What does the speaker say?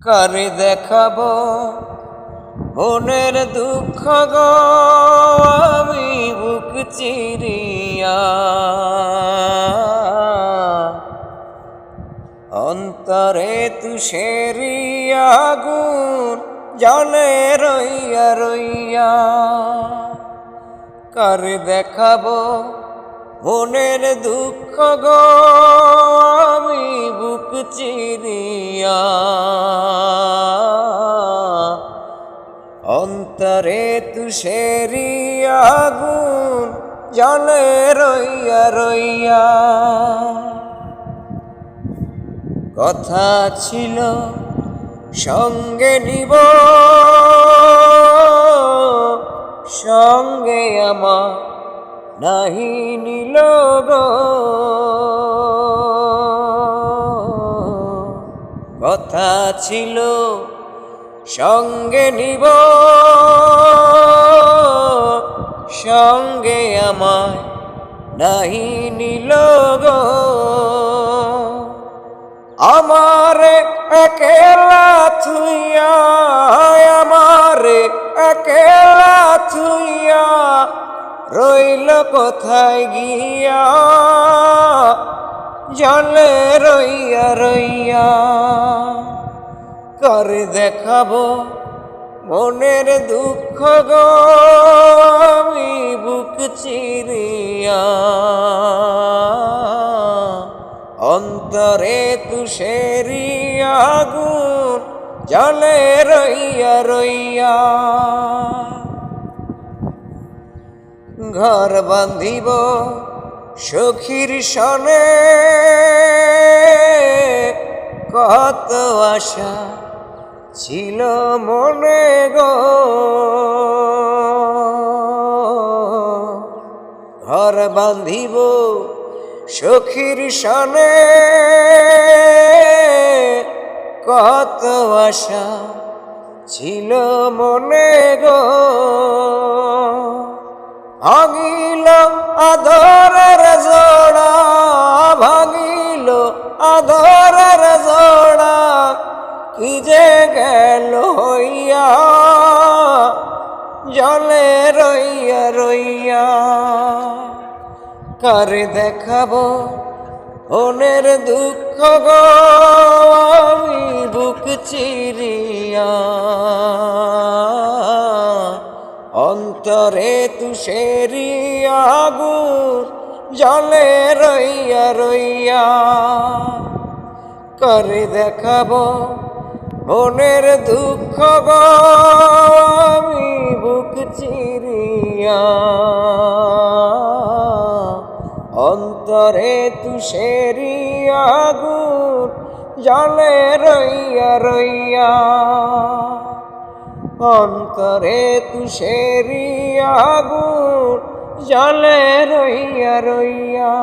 করে দেখাবো মনের দুঃখ গো আমি বুক চিরিয়া, অন্তরে তুষেরি আগুন জ্বলে রইয়া রইয়া। করে দেখাবো মনের দুঃখ গো আমি বুক চিরিয়া, অন্তরে তুষেরি আগুন জ্বলে রইয়া রইয়া। কথা ছিল সঙ্গে নিব, সঙ্গে আমার নাহি নিল গো। কথা ছিল সঙ্গে নিব, সঙ্গে আমায় নাহি নিল গো। আমারে একেলা থুইয়া, আমারে একেলা থুইয়া রইল কোথায় গিয়া, জলে রইয়া রইয়া। করে দেখাবো মনের দুঃখ গো আমি বুক চিরিয়া, অন্তরে তুষেরি আগুন জ্বলে রইয়া রইয়া। ঘর বাঁধিব সখীর সনে, কত আশা ছিল মনে গো। ঘর বাঁধিব সখীর সনে, কত আশা ছিল মনে গো। ভাঙিল আদরের জোড়া, ভাঙিল আদরের জোড়া কি যে গেল হইয়া, জলে রইয়া রইয়া। করে দেখাবো মনের দুঃখ গো আমি বুক চিরিয়া, অন্তরে তুষেরি আগুন জ্বলে রইয়া রইয়া। করে দেখাবো মনের দুঃখ গো আমি বুক চিরিয়া, অন্তরে তুষেরি আগুন জ্বলে রইয়া রইয়া, অন্তরে তুষেরি আগুন জ্বলে রইয়া রইয়া।